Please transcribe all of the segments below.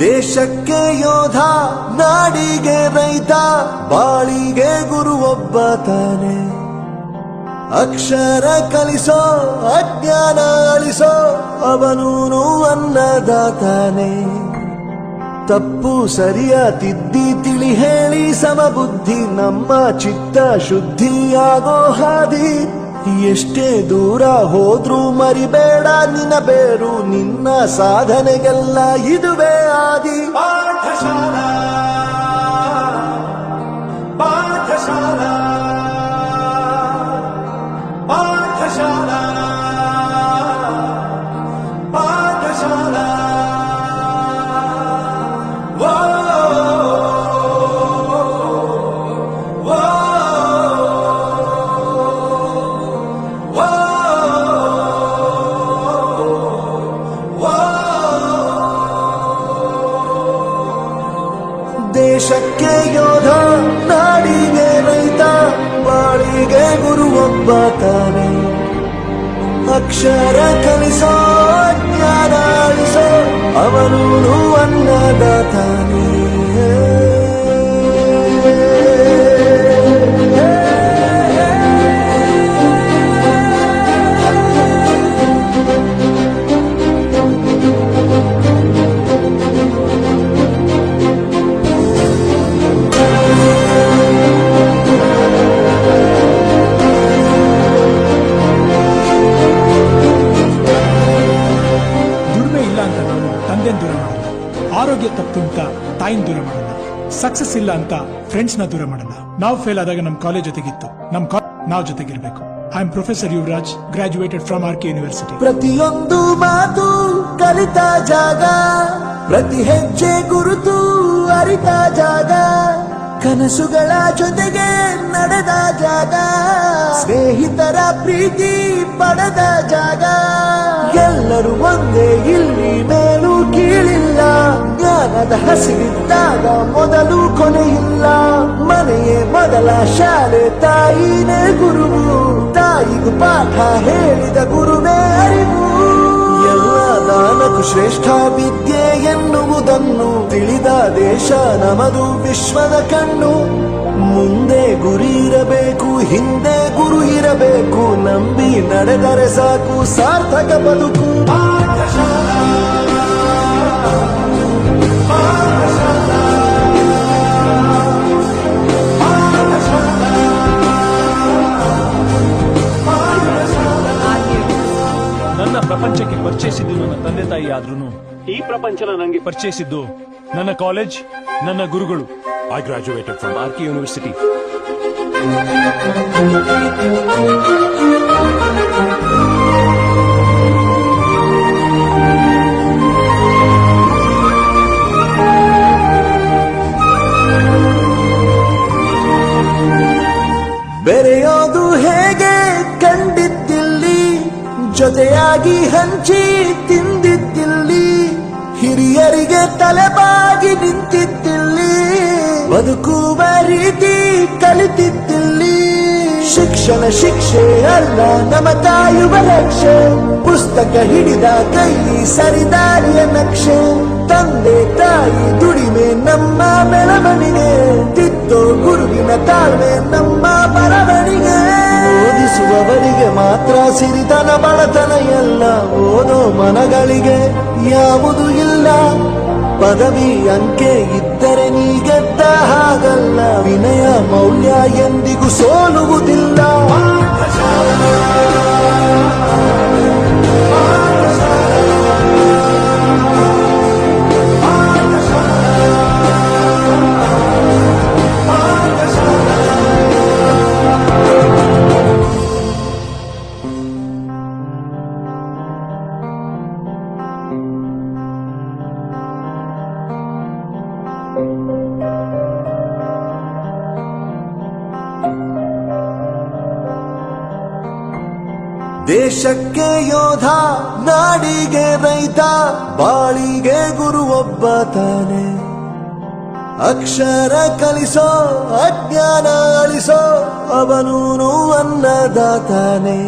ದೇಶಕ್ಕೆ ಯೋಧ, ನಾಡಿಗೆ ರೈತ, ಬಾಳಿಗೆ ಗುರು ಒಬ್ಬ ತಾನೆ. ಅಕ್ಷರ ಕಲಿಸೋ, ಅಜ್ಞಾನ ಅಳಿಸೋ, ಅವನೂನು ಅನ್ನದಾತಾನೆ. ತಪ್ಪು ಸರಿಯ ತಿದ್ದಿ ತಿಳಿ ಹೇಳಿ ಸಮಬುದ್ಧಿ ನಮ್ಮ ಚಿತ್ತ ಶುದ್ಧಿಯಾಗೋ ಹಾದಿ. ಎಷ್ಟೇ ದೂರ ಹೋದ್ರೂ ಮರಿಬೇಡ ನಿನ್ನ ಬೇರು, ನಿನ್ನ ಸಾಧನೆಗೆಲ್ಲ ಇದುವೇ ಆದಿ. ಪಾಠಶಾಲಾ ಪಾಠಶಾಲಾ ಪಾಠಶಾಲಾ ಪಾಠಶಾಲಾ. ದೇಶಕ್ಕೆ ಯೋಧ, ನಾಡಿಗೆ ರೈತ, ಬಾಳಿಗೆ ಗುರು ಒಬ್ಬ ತಾನೆ. ಅಕ್ಷರ ಕಲಿಸೋ, ಜ್ಞಾನ ಅಳಿಸೋ, ಅವನೂನು ಅನ್ನದಾತಾನೆ. ದೂರ ಮಾಡಲ್ಲ, ಆರೋಗ್ಯ ತಪ್ಪು ಅಂತ ತಾಯಿನ ದೂರ ಮಾಡಲ್ಲ, ಸಕ್ಸಸ್ ಇಲ್ಲ ಅಂತ ಫ್ರೆಂಡ್ಸ್ ನ ದೂರ ಮಾಡಲ್ಲ. ನಾವು ಫೇಲ್ ಆದಾಗ ನಮ್ ಕಾಲೇಜ್ ಜೊತೆಗಿತ್ತು, ನಾವು ಜೊತೆಗಿರ್ಬೇಕು. I am professor Yuvaraj, graduated from R K university. ಪ್ರತಿಯೊಂದು ಮಾತು ಕಲಿತ ಜಾಗ, ಪ್ರತಿ ಹೆಜ್ಜೆ ಗುರುತು ಅರಿತ ಜಾಗ, ಕನಸುಗಳ ಜೊತೆಗೆ ನಡೆದ ಜಾಗ, ಸ್ನೇಹಿತರ ಪ್ರೀತಿ ಪಡೆದ ಜಾಗ. ಎಲ್ಲರೂ ಒಂದೇ, ಇಲ್ಲಿ ಮೇಲೂ ಕೀಳಿಲ್ಲ, ಜ್ಞಾನದ ಹಸಿವಿದ್ದಾಗ ಮೊದಲು ಕೊನೆಯಿಲ್ಲ. ಮನೆಯೇ ಮೊದಲ ಶಾಲೆ, ತಾಯಿನೇ ಗುರುವು, ತಾಯಿಗೂ ಪಾಠ ಹೇಳಿದ ಗುರುವೇ ಅರಿವು. ಎಲ್ಲ ದಾನಕ್ಕೂ ಶ್ರೇಷ್ಠ ವಿದ್ಯೆ ಎನ್ನುವುದನ್ನು ತಿಳಿದ ದೇಶ ನಮದು, ವಿಶ್ವದ ಕಣ್ಣು. ಮುಂದೆ ಗುರಿ ಇರಬೇಕು, ಹಿಂದೆ ಗುರು ಇರಬೇಕು, ನಂಬಿ ನಡೆದರೆ ಸಾಕು ಸಾರ್ಥಕ ಬದುಕು. ಪಾಠಶಾಲಾ ಪಾಠಶಾಲಾ ನನ್ನ ಪ್ರಪಂಚಕ್ಕೆ ಪರಿಚಯಿಸಿದ್ದು ನನ್ನ ತಂದೆ ತಾಯಿ ಆದ್ರೂ ಈ ಪ್ರಪಂಚನ ನನಗೆ ಪರಿಚಯಿಸಿದ್ದು ನನ್ನ ಕಾಲೇಜ್, ನನ್ನ ಗುರುಗಳು. I graduated from R K university. ಬೆರೆಯೋದು ಹೇಗೆ ಕಂಡಿದ್ದಿಲ್ಲಿ, ಜೊತೆಯಾಗಿ ಹಂಚಿ ತಿಂದಿದ್ದಿಲ್ಲಿ, ಹಿರಿಯರಿಗೆ ತಲೆಬಾಗಿ ನಿಂತಿದ್ದಿಲ್ಲಿ, ಬದುಕುವ ರೀತಿ ಕಲಿತಿದ್ದಿಲ್ಲಿ. ಶಿಕ್ಷಣ ಶಿಕ್ಷೆ ಅಲ್ಲ, ನಮ್ಮ ಕಾಯುವ ರಕ್ಷೆ, ಪುಸ್ತಕ ಹಿಡಿದ ಕೈ ಸರಿದಾರಿಯ ನಕ್ಷೆ. ತಂದೆ ತಾಯಿ ದುಡಿಮೆ ನಮ್ಮ ಬೆಳವಣಿಗೆ, ತಿದ್ದೋ ಗುರುವಿನ ತಾಳ್ಮೆ ನಮ್ಮ ಬರವಣಿಗೆ. ಓದಿಸುವವರಿಗೆ ಮಾತ್ರ ಸಿರಿತನ ಬಡತನ ಎಲ್ಲ, ಓದೋ ಮನಗಳಿಗೆ ಯಾವುದು ಇಲ್ಲ. ಪದವಿ ಅಂಕೆ ಇದ್ದರೆ ನೀ ಗೆದ್ದ ಹಾಗಲ್ಲ, ವಿನಯ ಮೌಲ್ಯ ಎಂದಿಗೂ ಸೋಲುವುದಿಲ್ಲ. ದೇಶಕ್ಕೆ ಯೋಧ, ನಾಡಿಗೆ ರೈತ, ಬಾಳಿಗೆ ಗುರು ಒಬ್ಬ ತಾನೆ. ಅಕ್ಷರ ಕಲಿಸೋ ಅಜ್ಞಾನ ಅಳಿಸೋ ಅವನೂನು ಅನ್ನದಾತಾನೆ.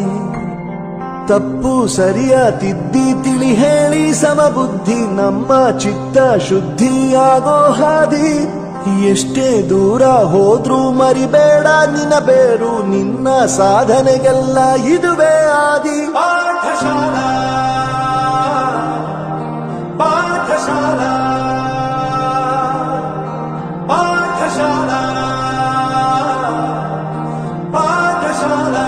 ತಪ್ಪು ಸರಿಯ ತಿದ್ದಿ ತಿಳಿ ಹೇಳಿ ಸಮಬುದ್ಧಿ ನಮ್ಮ ಚಿತ್ತ ಶುದ್ಧಿಯಾಗೋ ಹಾದಿ. ಎಷ್ಟೇ ದೂರ ಹೋದ್ರೂ ಮರಿಬೇಡ ನಿನ್ನ ಬೇರು, ನಿನ್ನ ಸಾಧನೆಗೆಲ್ಲ ಇದುವೇ ಆದಿ. ಪಾಠಶಾಲಾ ಪಾಠಶಾಲಾ ಪಾಠಶಾಲಾ ಪಾಠಶಾಲಾ.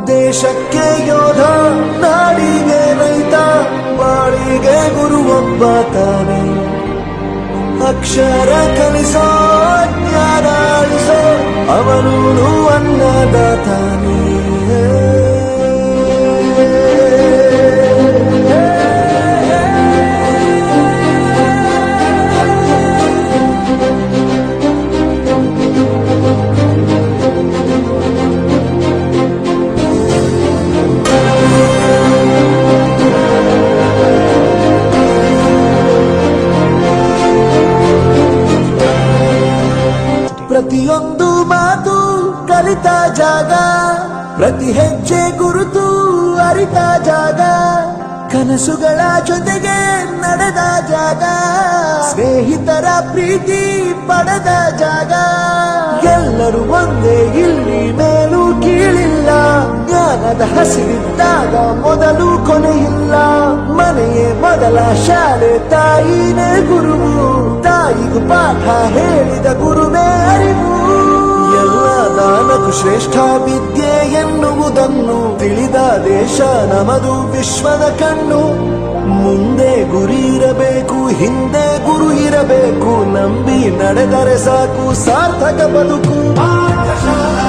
ದೇಶಕ್ಕೆ ಯೋಧ, ನಾಡಿಗೆ ರೈತ, ಬಾಳಿಗೆ ಗುರು ಒಬ್ಬ ತಾನೆ. ಅಕ್ಷರ ಕಲಿಸೋ ಜ್ಞಾನ ಅಳಿಸೋ ಅವನೂನು ಅನ್ನದಾತಾನೆ. ಪ್ರತಿಯೊಂದು ಮಾತು ಕಲಿತ ಜಾಗ, ಪ್ರತಿ ಹೆಜ್ಜೆ ಗುರುತು ಅರಿತ ಜಾಗ, ಕನಸುಗಳ ಜೊತೆಗೆ ನಡೆದ ಜಾಗ, ಸ್ನೇಹಿತರ ಪ್ರೀತಿ ಪಡೆದ ಜಾಗ. ಎಲ್ಲರೂ ಒಂದೇ, ಇಲ್ಲಿ ಮೇಲೂ ಕೀಳಿಲ್ಲ, ಜ್ಞಾನದ ಹಸಿರಿದ್ದಾಗ ಮೊದಲು ಕೊನೆಯಿಲ್ಲ. ಮನೆಯೇ ಮೊದಲ ಶಾಲೆ, ತಾಯಿನೇ ಗುರುವು, ತಾಯಿಗೂ ಪಾಠ ಹೇಳಿದ ಗುರುವೇ ಅರಿವು. ಎಲ್ಲ ದಾನಕ್ಕೂ ಶ್ರೇಷ್ಠ ವಿದ್ಯೆ ಎನ್ನುವುದನ್ನು ತಿಳಿದ ದೇಶ ನಮದು ವಿಶ್ವದ ಕಣ್ಣು. ಮುಂದೆ ಗುರಿ ಇರಬೇಕು, ಹಿಂದೆ ಗುರು ಇರಬೇಕು, ನಂಬಿ ನಡೆದರೆ ಸಾಕು ಸಾರ್ಥಕ ಬದುಕು. ಪಾಠಶಾಲಾ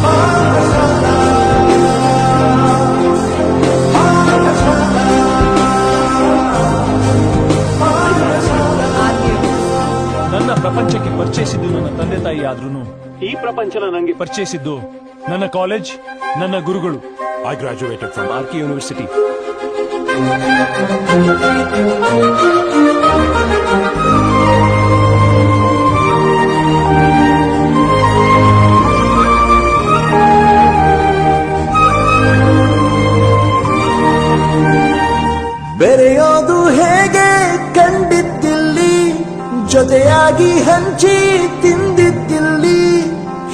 ಪಾಠಶಾಲಾ ನನ್ನ ಪ್ರಪಂಚಕ್ಕೆ ಪರಿಚಯಿಸಿದ್ದು ನನ್ನ ತಂದೆ ತಾಯಿ ಆದ್ರೂ ಈ ಪ್ರಪಂಚನ ನಂಗೆ ಪರಿಚಯಿಸಿದ್ದು ನನ್ನ ಕಾಲೇಜ್, ನನ್ನ ಗುರುಗಳು. I graduated from R K university. ಬೆರೆಯೋದು ಹೇಗೆ ಕಂಡಿದ್ದಿಲ್ಲಿ, ಜೊತೆಯಾಗಿ ಹಂಚಿ ತಿಂದಿದ್ದಿಲ್ಲಿ,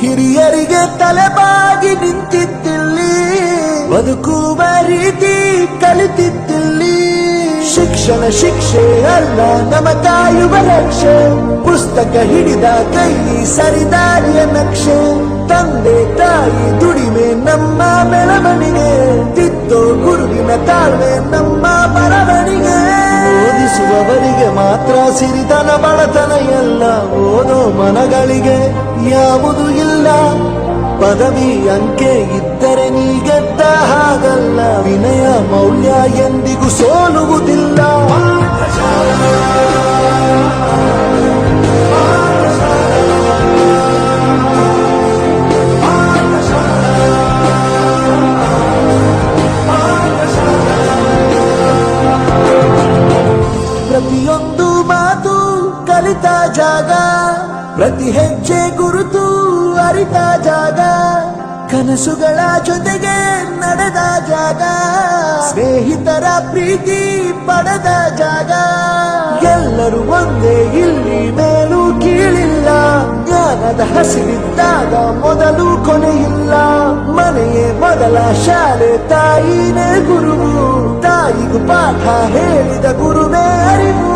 ಹಿರಿಯರಿಗೆ ತಲೆಬಾಗಿ ನಿಂತಿದ್ದಿಲ್ಲಿ, ಬದುಕುವ ರೀತಿ ಕಲಿತಿದ್ದಿಲ್ಲಿ. ಶಿಕ್ಷಣ ಶಿಕ್ಷೆ ಅಲ್ಲ ನಮ ಕಾಯುವ ರಕ್ಷೆ, ಪುಸ್ತಕ ಹಿಡಿದ ಕೈ ಸರಿದಾರಿಯ ನಕ್ಷೆ. ತಂದೆ ತಾಯಿ ದುಡಿಮೆ ನಮ್ಮ ಬೆಳವಣಿಗೆ, ತಿದ್ದೋ ಗುರುವಿನ ತಾಳ್ಮೆ ನಮ್ಮ ಬರವಣಿಗೆ. ಓದಿಸುವವರಿಗೆ ಮಾತ್ರ ಸಿರಿತನ ಬಡತನ ಎಲ್ಲ, ಓದೋ ಮನಗಳಿಗೆ ಯಾವುದು ಇಲ್ಲ. ಪದವಿ ಅಂಕೆ ಇದ್ದರೆ ನೀ ಗೆದ್ದ ಹಾಗಲ್ಲ, ವಿನಯ ಮೌಲ್ಯ ಎಂದಿಗೂ ಸೋಲುವುದಿಲ್ಲ. ಪ್ರತಿಯೊಂದು ಮಾತು ಕಲಿತ ಜಾಗ, ಪ್ರತಿ ಹೆಜ್ಜೆ ಗುರುತು ಅರಿತ ಜಾಗ, ಕನಸುಗಳ ಜೊತೆಗೆ ನಡೆದ ಜಾಗ, ಸ್ನೇಹಿತರ ಪ್ರೀತಿ ಪಡೆದ ಜಾಗ. ಎಲ್ಲರೂ ಒಂದೇ, ಇಲ್ಲಿ ಮೇಲೂ ಕೀಳಿಲ್ಲ, ಜ್ಞಾನದ ಹಸಿರಿದ್ದಾಗ ಮೊದಲು ಕೊನೆಯಿಲ್ಲ. ಮನೆಯೇ ಮೊದಲ ಶಾಲೆ, ತಾಯಿನೇ ಗುರುವು, ತಾಯಿಗೂ ಪಾಠ ಹೇಳಿದ ಗುರುವೇ ಅರಿವು.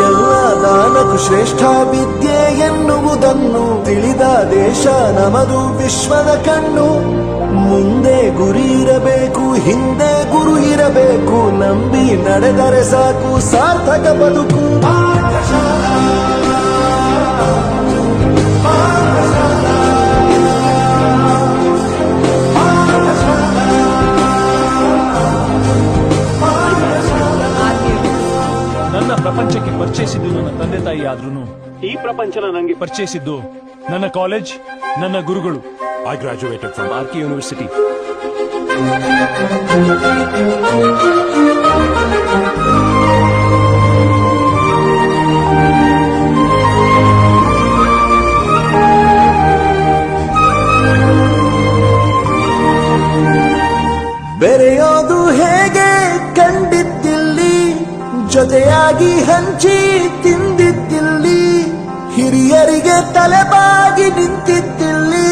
ಎಲ್ಲ ದಾನಕ್ಕೂ ಶ್ರೇಷ್ಠ ವಿದ್ಯೆ ಎನ್ನುವುದನ್ನು ತಿಳಿದ ದೇಶ ನಮದು ವಿಶ್ವದ ಕಣ್ಣು. ಮುಂದೆ ಗುರಿ ಇರಬೇಕು, ಹಿಂದೆ ಗುರು ಇರಬೇಕು, ನಂಬಿ ನಡೆದರೆ ಸಾಕು ಸಾರ್ಥಕ ಬದುಕು. ಪಾಠಶಾಲಾ ಪಾಠಶಾಲಾ ಪಾಠಶಾಲಾ ಪಾಠಶಾಲಾ. ಪ್ರಪಂಚನ ನಂಗೆ ಪರಿಚಯಿಸಿದ್ದು ನನ್ನ ಕಾಲೇಜ್, ನನ್ನ ಗುರುಗಳು. I graduated from R K university. ಬೆರೆಯೋದು ಹೇಗೆ ಕಂಡಿದ್ದಿಲ್ಲಿ, ಜೊತೆಯಾಗಿ ಹಂಚಿ ತಿಂದಿದ್ದಿಲ್ಲಿ, ಹಿರಿಯರಿಗೆ ತಲೆಬಾಗಿ ನಿಂತಿದ್ದಿಲ್ಲಿ,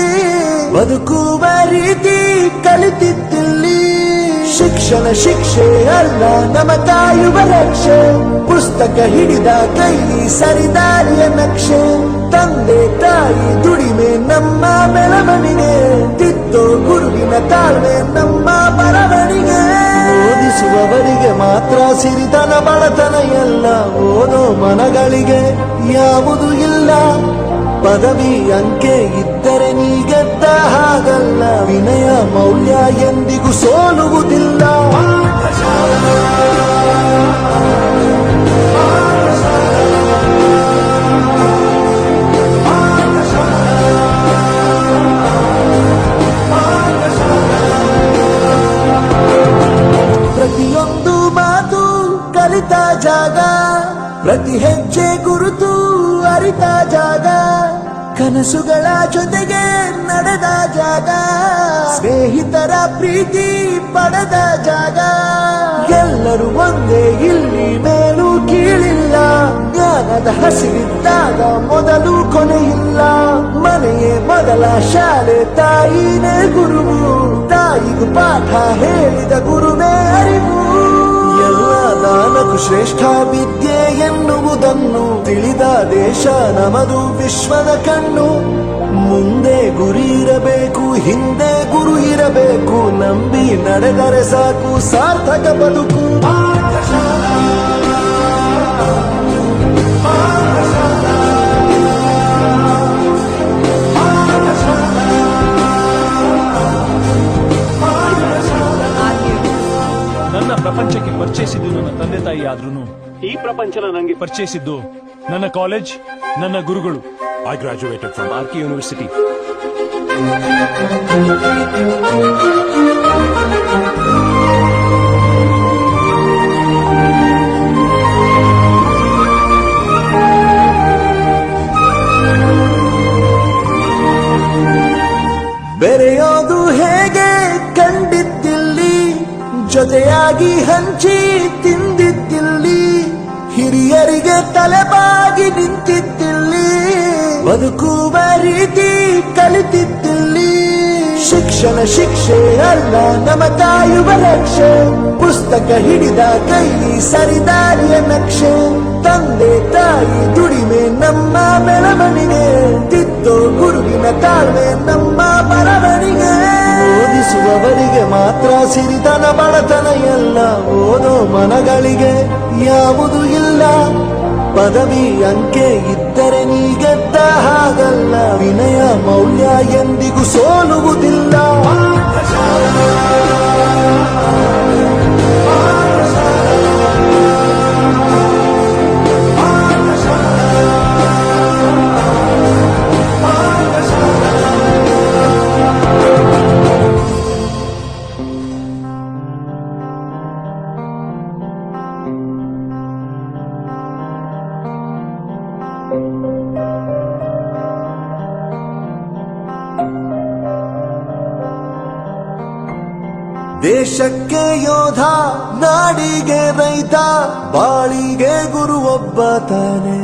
ಬದುಕುವ ರೀತಿ ಕಲಿತಿದ್ದಿಲ್ಲಿ. ಶಿಕ್ಷಣ ಶಿಕ್ಷೆ ಅಲ್ಲ ನಮ ಕಾಯುವ ರಕ್ಷೆ, ಪುಸ್ತಕ ಹಿಡಿದ ಕೈ ಸರಿದಾರಿಯ ನಕ್ಷೆ. ತಂದೆ ತಾಯಿ ದುಡಿಮೆ ನಮ್ಮ ಬೆಳವಣಿಗೆ, ತಿದ್ದೋ ಗುರುವಿನ ತಾಳ್ಮೆ ನಮ್ಮ ಬರವಣಿಗೆ. ಓದಿಸುವವರಿಗೆ ಮಾತ್ರ ಸಿರಿತನ ಬಡತನ ಎಲ್ಲ, ಓದೋ ಮನಗಳಿಗೆ ಯಾವುದು ಇಲ್ಲ. ಪದವಿ ಅಂಕೆ ಇದ್ದರೆ ನೀ ಗೆದ್ದ ಹಾಗಲ್ಲ, ವಿನಯ ಮೌಲ್ಯ ಎಂದಿಗೂ ಸೋಲುವುದಿಲ್ಲ. ಪ್ರತಿಯೊಂದು ಮಾತು ಕಲಿತ ಜಾಗ, ಪ್ರತಿ ಹೆಜ್ಜೆ ಗುರುತು ಅರಿತ ಜಾಗ, ಕನಸುಗಳ ಜೊತೆಗೆ ನಡೆದ ಜಾಗ, ಸ್ನೇಹಿತರ ಪ್ರೀತಿ ಪಡೆದ ಜಾಗ. ಎಲ್ಲರೂ ಒಂದೇ ಇಲ್ಲಿ, ಮೇಲೂ ಕೀಳಿಲ್ಲ, ಜ್ಞಾನದ ಹಸಿವಿದ್ದಾಗ ಮೊದಲು ಕೊನೆಯಿಲ್ಲ. ಮನೆಯೇ ಮೊದಲ ಶಾಲೆ, ತಾಯಿನೇ ಗುರುವು, ತಾಯಿಗೂ ಪಾಠ ಹೇಳಿದ ಗುರುವೇ ಅರಿವು. ಎಲ್ಲ ದಾನಕ್ಕೂ ಶ್ರೇಷ್ಠ ವಿದ್ಯೆ ಎನ್ನುವುದನ್ನು ತಿಳಿದ ದೇಶ ನಮದು ವಿಶ್ವದ ಕಣ್ಣು. ಮುಂದೆ ಗುರಿ ಇರಬೇಕು, ಹಿಂದೆ ಗುರು ಇರಬೇಕು, ನಂಬಿ ನಡೆದರೆ ಸಾಕು ಸಾರ್ಥಕ ಬದುಕು. ನನ್ನ ಪ್ರಪಂಚಕ್ಕೆ ಪರಿಚಯಿಸಿದ್ದು ನನ್ನ ತಂದೆ ತಾಯಿ ಆದ್ರೂ ಈ ಪ್ರಪಂಚನ ನಂಗೆ ಪರಿಚಯಿಸಿದ್ದು ನನ್ನ ಕಾಲೇಜ್, ನನ್ನ ಗುರುಗಳು. I graduated from R K university. ಬೆರೆಯೋದು ಹೇಗೆ ಕಂಡಿದ್ದಿಲ್ಲಿ, ಜೊತೆಯಾಗಿ ಹಂಚಿ ತಿಂದಿದ್ದಿಲ್ಲಿ, ಹಿರಿಯರಿಗೆ ತಲೆಬಾಗಿ ನಿಂತಿದ್ದಿಲ್ಲಿ, ಬದುಕುವ ರೀತಿ ಕಲಿತಿದ್ದಿಲ್ಲಿ. ಶಿಕ್ಷಣ ಶಿಕ್ಷೆ ಅಲ್ಲ ನಮ ಕಾಯುವ ರಕ್ಷೆ, ಪುಸ್ತಕ ಹಿಡಿದ ಕೈ ಸರಿದಾರಿಯ ನಕ್ಷೆ. ತಂದೆ ತಾಯಿ ದುಡಿಮೆ ನಮ್ಮ ಬೆಳವಣಿಗೆ, ತಿದ್ದೋ ಗುರುವಿನ ತಾಳ್ಮೆ ನಮ್ಮ ಬರವಣಿಗೆ. ಓದಿಸುವವರಿಗೆ ಮಾತ್ರ ಸಿರಿತನ ಬಡತನ ಎಲ್ಲ, ಓದೋ ಮನಗಳಿಗೆ ಯಾವುದು ಇಲ್ಲ. ಪದವಿ ಅಂಕೆ ಇದ್ದರೆ ನೀ ಗೆದ್ದ ಹಾಗಲ್ಲ, ವಿನಯ ಮೌಲ್ಯ ಎಂದಿಗೂ ಸೋಲುವುದಿಲ್ಲ. ದೇಶಕ್ಕೆ ಯೋಧ, ನಾಡಿಗೆ ರೈತ, ಬಾಳಿಗೆ ಗುರು ಒಬ್ಬ ತಾನೆ.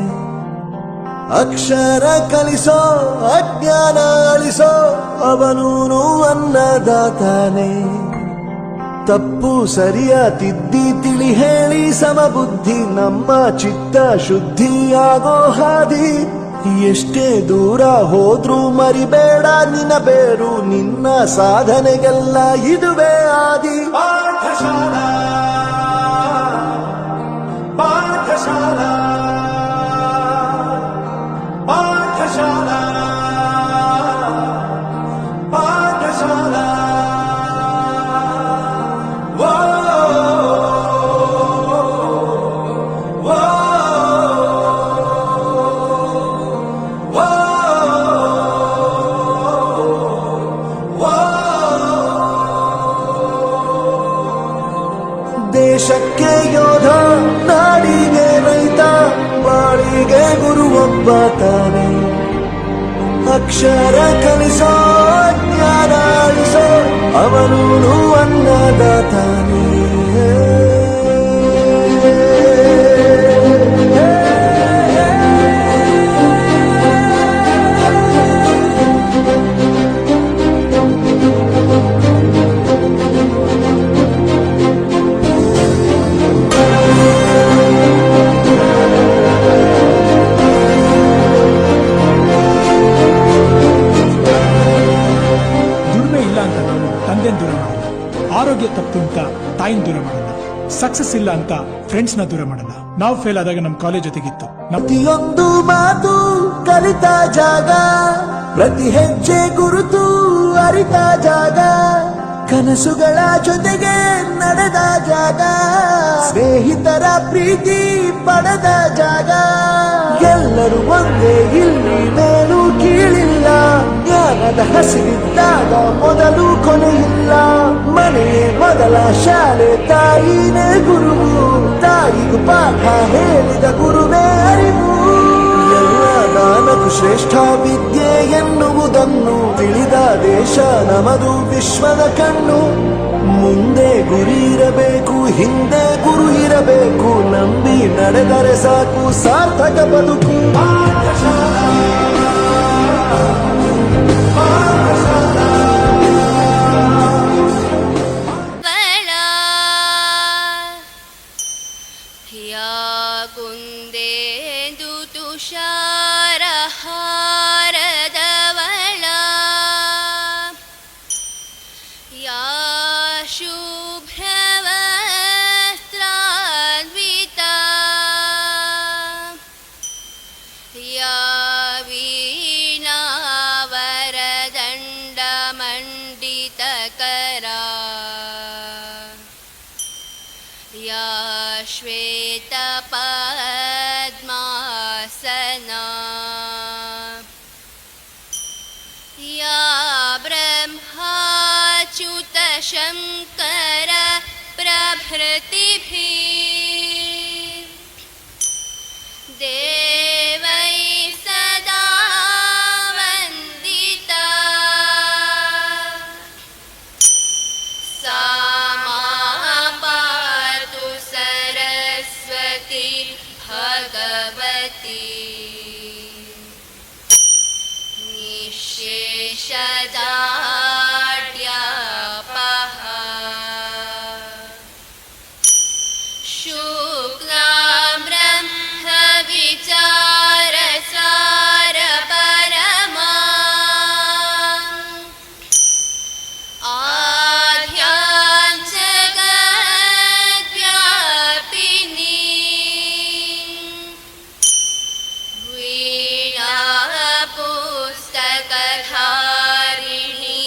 ಅಕ್ಷರ ಕಲಿಸೋ, ಅಜ್ಞಾನ ಅಳಿಸೋ, ಅವನೂನು ಅನ್ನದಾತಾನೆ. ತಪ್ಪು ಸರಿಯ ತಿದ್ದಿ ತಿಳಿ ಹೇಳಿ ಸಮಬುದ್ಧಿ, ನಮ್ಮ ಚಿತ್ತ ಶುದ್ಧಿಯಾಗೋ ಹಾದಿ. ಎಷ್ಟೇ ದೂರ ಹೋದ್ರೂ ಮರಿಬೇಡ ನಿನ್ನ ಬೇರು, ನಿನ್ನ ಸಾಧನೆಗೆಲ್ಲ ಇದುವೇ ಆದಿ. ಪಾಠಶಾಲಾ ಪಾಠಶಾಲಾ ಪಾಠಶಾಲಾ ಪಾಠಶಾಲಾ. ಒಬ್ಬ ತಾನೆ ಅಕ್ಷರ ಕಲಿಸೋ ಜ್ಞಾನ ಅಳಿಸೋ ಅವನೂನು ಅನ್ನದಾತಾನೆ ದುಡಿಮೆ ಇಲ್ಲ ಅಂತ ನಾವು ತಂದೆನ ದೂರ ಮಾಡಲ್ಲ, ಆರೋಗ್ಯ ತಪ್ಪು ಅಂತ ತಾಯಿನ ದೂರ ಮಾಡಲ್ಲ, ಸಕ್ಸಸ್ ಇಲ್ಲ ಅಂತ ಫ್ರೆಂಡ್ಸ್ ನ ದೂರ ಮಾಡಲ್ಲ. ನಾವು ಫೇಲ್ ಆದಾಗ ನಮ್ ಕಾಲೇಜ್ ಜೊತೆಗಿತ್ತು. ಪ್ರತಿಯೊಂದು ಮಾತು ಕಲಿತ ಜಾಗ, ಪ್ರತಿ ಹೆಜ್ಜೆ ಗುರುತು ಅರಿತ ಜಾಗ, ಕನಸುಗಳ ಜೊತೆಗೆ ನಡೆದ ಜಾಗ, ಸ್ನೇಹಿತರ ಪ್ರೀತಿ ಪಡೆದ ಜಾಗ. ಎಲ್ಲರೂ ಒಂದೇ, ಇಲ್ಲಿ ಮೇಲೂ ಕೀಳಿಲ್ಲ, ಜ್ಞಾನದ ಹಸಿವಿದ್ದಾಗ ಮೊದಲು ಕೊನೆಯಿಲ್ಲ. ಮನೆಯೇ ಮೊದಲ ಶಾಲೆ, ತಾಯಿನೇ ಗುರುವು, ತಾಯಿಗೂ ಪಾಠ ಹೇಳಿದ ಗುರುವೇ ಅರಿವು. ಎಲ್ಲ ದಾನಕ್ಕೂ ಶ್ರೇಷ್ಠ ವಿದ್ಯೆ ಎನ್ನುವುದನ್ನು ತಿಳಿದ ದೇಶ ನಮದು, ವಿಶ್ವದ ಕಣ್ಣು. ಮುಂದೆ ಗುರಿ ಇರಬೇಕು, ಹಿಂದೆ ಗುರು ಇರಬೇಕು, ನಂಬಿ ನಡೆದರೆ ಸಾಕು ಸಾರ್ಥಕ ಬದುಕು. या कुन्देन्दु तुषारहारदवला या शुभ्रवस्त्रान्विता या वीणावरदण्डमण्डितकरा या श्वेतपद्मासना या ब्रह्माच्युतशङ्कर प्रभृतिभिः देवैः सदा वन्दिता सा मां पातु सरस्वती भगवती निःशेषदाढ्यापहा शुक्लां ब्रह्मविचारसारपरमा आद्यां जगद्व्यापिनी वीणापुस्तकधारिणी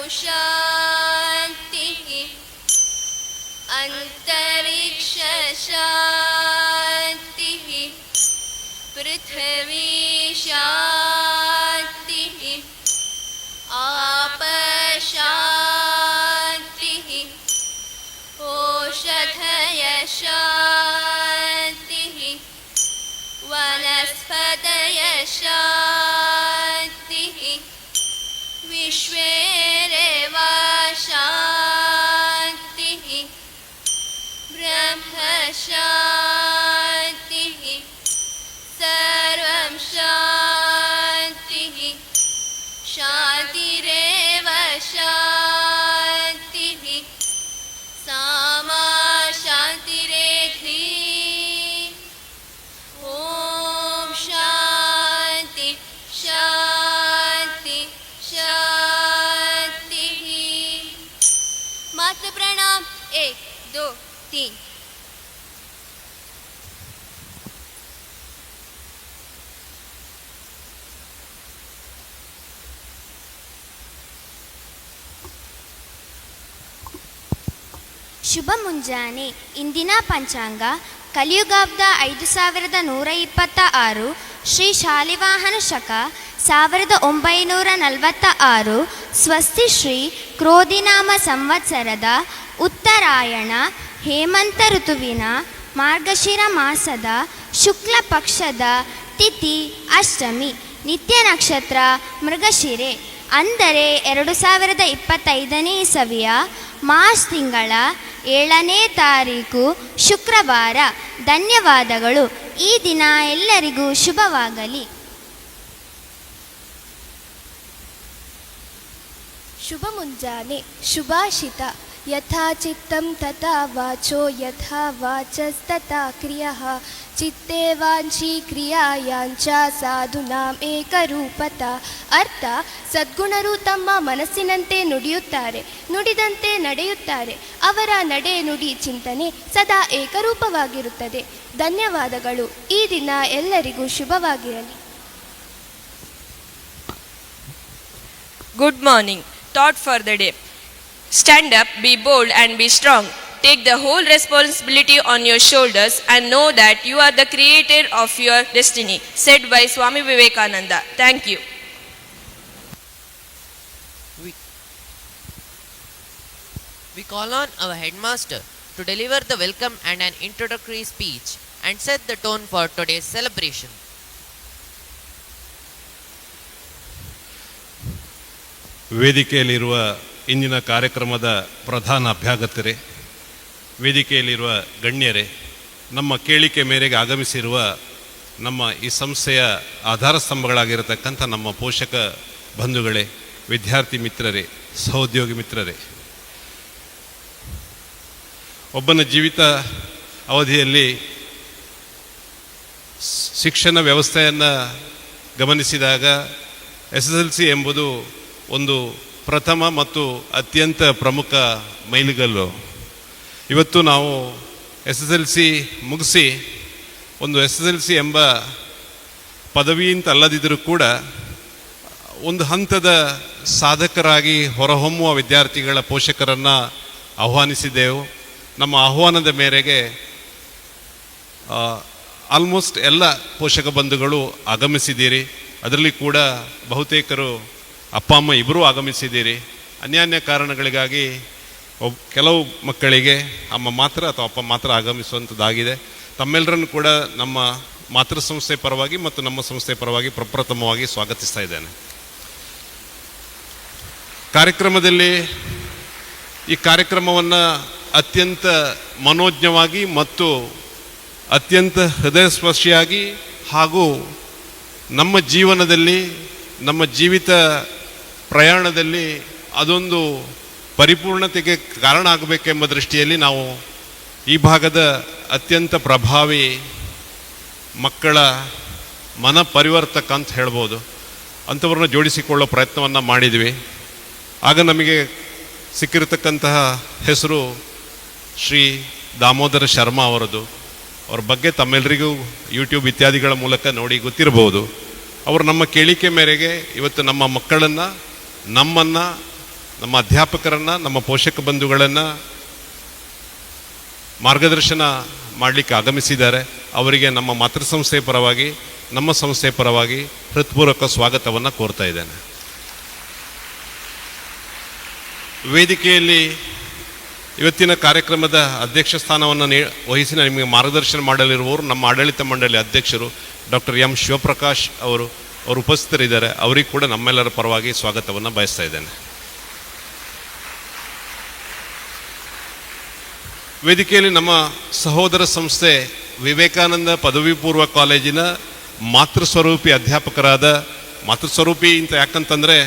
शान्तिः अन्तरिक्ष शान्तिः पृथिवी शान्तिः आप शान्तिः ओषधय शान्तिः वनस्पतय शान्तिः विश्वेरेवा शान्तिः ब्रह्म शान्तिः सर्वं शान्तिः शान्तिरेव शान्तिः सामा शान्तिरेधि ॐ शान्ति शान्ति शान्तिः मातृ प्रणाम 1 2 3 ಶುಭ ಮುಂಜಾನೆ. ಇಂದಿನ ಪಂಚಾಂಗ ಕಲಿಯುಗಾಬ್ದ 5126 ಶ್ರೀ ಶಾಲಿವಾಹನ ಶಕ 1946 ಸ್ವಸ್ತಿ ಶ್ರೀ ಕ್ರೋಧಿನಾಮ ಸಂವತ್ಸರದ ಉತ್ತರಾಯಣ ಹೇಮಂತ ಋತುವಿನ ಮಾರ್ಗಶಿರ ಮಾಸದ ಶುಕ್ಲ ಪಕ್ಷದ ತಿಥಿ ಅಷ್ಟಮಿ, ನಿತ್ಯ ನಕ್ಷತ್ರ ಮೃಗಶಿರೆ. ಅಂದರೆ 2025ನೇ ಇಸವಿಯ ಮಾರ್ಚ್ ತಿಂಗಳ 7ನೇ ತಾರೀಕು ಶುಕ್ರವಾರ. ಧನ್ಯವಾದಗಳು. ಈ ದಿನ ಎಲ್ಲರಿಗೂ ಶುಭವಾಗಲಿ. ಶುಭ ಮುಂಜಾನೆ. ಶುಭಾಷಿತ. ಯಥಾ ಚಿತ್ತಂ ತಥಾ ವಾಚೋ ಯಥಾ ವಾಚಸ್ತಥಾ ಕ್ರಿಯಃ ಚಿತ್ತೇ ವಾಂಛಿ ಕ್ರಿಯಾಯಾಂಚ ಸಾಧುನಾಂ ಏಕರೂಪತ. ಅರ್ಥ: ಸದ್ಗುಣರು ತಮ್ಮ ಮನಸ್ಸಿನಂತೆ ನುಡಿಯುತ್ತಾರೆ, ನುಡಿದಂತೆ ನಡೆಯುತ್ತಾರೆ. ಅವರ ನಡೆ ನುಡಿ ಚಿಂತನೆ ಸದಾ ಏಕರೂಪವಾಗಿರುತ್ತದೆ. ಧನ್ಯವಾದಗಳು. ಈ ದಿನ ಎಲ್ಲರಿಗೂ ಶುಭವಾಗಿರಲಿ. Good morning. Thought for the day. Stand up, be bold and be strong. Take the whole responsibility on your shoulders and know that you are the creator of your destiny. Said by Swami Vivekananda. Thank you. We call on our headmaster to deliver the welcome and an introductory speech and set the tone for today's celebration. ವೇದಿಕೆಯಲ್ಲಿರುವ ಇಂದಿನ ಕಾರ್ಯಕ್ರಮದ ಪ್ರಧಾನ ಅಭ್ಯಾಗತರೇ, ವೇದಿಕೆಯಲ್ಲಿರುವ ಗಣ್ಯರೇ, ನಮ್ಮ ಕೇಳಿಕೆ ಮೇರೆಗೆ ಆಗಮಿಸಿರುವ ನಮ್ಮ ಈ ಸಂಸ್ಥೆಯ ಆಧಾರ ಸ್ತಂಭಗಳಾಗಿರತಕ್ಕಂಥ ನಮ್ಮ ಪೋಷಕ ಬಂಧುಗಳೇ, ವಿದ್ಯಾರ್ಥಿ ಮಿತ್ರರೇ, ಸಹೋದ್ಯೋಗಿ ಮಿತ್ರರೇ, ಒಬ್ಬನ ಜೀವಿತ ಅವಧಿಯಲ್ಲಿ ಶಿಕ್ಷಣ ವ್ಯವಸ್ಥೆಯನ್ನು ಗಮನಿಸಿದಾಗ SSLC ಎಂಬುದು ಒಂದು ಪ್ರಥಮ ಮತ್ತು ಅತ್ಯಂತ ಪ್ರಮುಖ ಮೈಲಿಗಲ್ಲು. ಇವತ್ತು ನಾವು SSLC ಮುಗಿಸಿ ಒಂದು SSLC ಎಂಬ ಪದವಿ ಅಂತ ಅಲ್ಲದಿದ್ದರೂ ಕೂಡ ಒಂದು ಹಂತದ ಸಾಧಕರಾಗಿ ಹೊರಹೊಮ್ಮುವ ವಿದ್ಯಾರ್ಥಿಗಳ ಪೋಷಕರನ್ನು ಆಹ್ವಾನಿಸಿದ್ದೆವು. ನಮ್ಮ ಆಹ್ವಾನದ ಮೇರೆಗೆ ಆಲ್ಮೋಸ್ಟ್ ಎಲ್ಲ ಪೋಷಕ ಬಂಧುಗಳು ಆಗಮಿಸಿದ್ದೀರಿ. ಅದರಲ್ಲಿ ಕೂಡ ಬಹುತೇಕರು ಅಪ್ಪ ಅಮ್ಮ ಇಬ್ಬರೂ ಆಗಮಿಸಿದ್ದೀರಿ. ಅನ್ಯಾನ್ಯ ಕಾರಣಗಳಿಗಾಗಿ ಕೆಲವು ಮಕ್ಕಳಿಗೆ ಅಮ್ಮ ಮಾತ್ರ ಅಥವಾ ಅಪ್ಪ ಮಾತ್ರ ಆಗಮಿಸುವಂಥದ್ದಾಗಿದೆ. ತಮ್ಮೆಲ್ಲರನ್ನು ಕೂಡ ನಮ್ಮ ಮಾತೃ ಸಂಸ್ಥೆ ಪರವಾಗಿ ಮತ್ತು ನಮ್ಮ ಸಂಸ್ಥೆ ಪರವಾಗಿ ಪ್ರಪ್ರಥಮವಾಗಿ ಸ್ವಾಗತಿಸ್ತಾ ಇದ್ದೇನೆ. ಈ ಕಾರ್ಯಕ್ರಮವನ್ನು ಅತ್ಯಂತ ಮನೋಜ್ಞವಾಗಿ ಮತ್ತು ಅತ್ಯಂತ ಹೃದಯಸ್ಪರ್ಶಿಯಾಗಿ ಹಾಗೂ ನಮ್ಮ ಜೀವನದಲ್ಲಿ, ನಮ್ಮ ಜೀವಿತ ಪ್ರಯಾಣದಲ್ಲಿ ಅದೊಂದು ಪರಿಪೂರ್ಣತೆಗೆ ಕಾರಣ ಆಗಬೇಕೆಂಬ ದೃಷ್ಟಿಯಲ್ಲಿ ನಾವು ಈ ಭಾಗದ ಅತ್ಯಂತ ಪ್ರಭಾವಿ ಮಕ್ಕಳ ಮನ ಪರಿವರ್ತಕ ಅಂತ ಹೇಳ್ಬೋದು, ಅಂಥವ್ರನ್ನ ಜೋಡಿಸಿಕೊಳ್ಳೋ ಪ್ರಯತ್ನವನ್ನು ಮಾಡಿದ್ವಿ. ಆಗ ನಮಗೆ ಸಿಕ್ಕಿರತಕ್ಕಂತಹ ಹೆಸರು ಶ್ರೀ ದಾಮೋದರ ಶರ್ಮಾ ಅವರದು. ಅವ್ರ ಬಗ್ಗೆ ತಮ್ಮೆಲ್ಲರಿಗೂ ಯೂಟ್ಯೂಬ್ ಇತ್ಯಾದಿಗಳ ಮೂಲಕ ನೋಡಿ ಗೊತ್ತಿರಬಹುದು. ಅವರು ನಮ್ಮ ಕೇಳಿಕೆ ಮೇರೆಗೆ ಇವತ್ತು ನಮ್ಮ ಮಕ್ಕಳನ್ನು, ನಮ್ಮನ್ನು ನಮ್ಮ ಅಧ್ಯಾಪಕರನ್ನು, ನಮ್ಮ ಪೋಷಕ ಬಂಧುಗಳನ್ನು ಮಾರ್ಗದರ್ಶನ ಮಾಡಲಿಕ್ಕೆ ಆಗಮಿಸಿದ್ದಾರೆ. ಅವರಿಗೆ ನಮ್ಮ ಮಾತೃಸಂಸ್ಥೆಯ ಪರವಾಗಿ, ನಮ್ಮ ಸಂಸ್ಥೆಯ ಪರವಾಗಿ ಹೃತ್ಪೂರ್ವಕ ಸ್ವಾಗತವನ್ನು ಕೋರ್ತಾ ಇದ್ದೇನೆ. ವೇದಿಕೆಯಲ್ಲಿ ಇವತ್ತಿನ ಕಾರ್ಯಕ್ರಮದ ಅಧ್ಯಕ್ಷ ಸ್ಥಾನವನ್ನು ವಹಿಸಿ ನಿಮಗೆ ಮಾರ್ಗದರ್ಶನ ಮಾಡಲಿರುವವರು ನಮ್ಮ ಆಡಳಿತ ಮಂಡಳಿ ಅಧ್ಯಕ್ಷರು ಡಾಕ್ಟರ್ ಎಂ ಶಿವಪ್ರಕಾಶ್ ಅವರು ಉಪಸ್ಥಿತರಿದ್ದಾರೆ. ಅವರಿಗೆ ಕೂಡ ನಮ್ಮೆಲ್ಲರ ಪರವಾಗಿ ಸ್ವಾಗತವನ್ನು ಬಯಸ್ತಾ ಇದ್ದೇನೆ. ವೇದಿಕೆಯಲ್ಲಿ ನಮ್ಮ ಸಹೋದರ ಸಂಸ್ಥೆ ವಿವೇಕಾನಂದ ಪದವಿ ಪೂರ್ವ ಕಾಲೇಜಿನ ಮಾತೃಸ್ವರೂಪಿ ಅಧ್ಯಾಪಕರಾದ, ಮಾತೃಸ್ವರೂಪಿ ಅಂತ ಯಾಕಂತಂದರೆ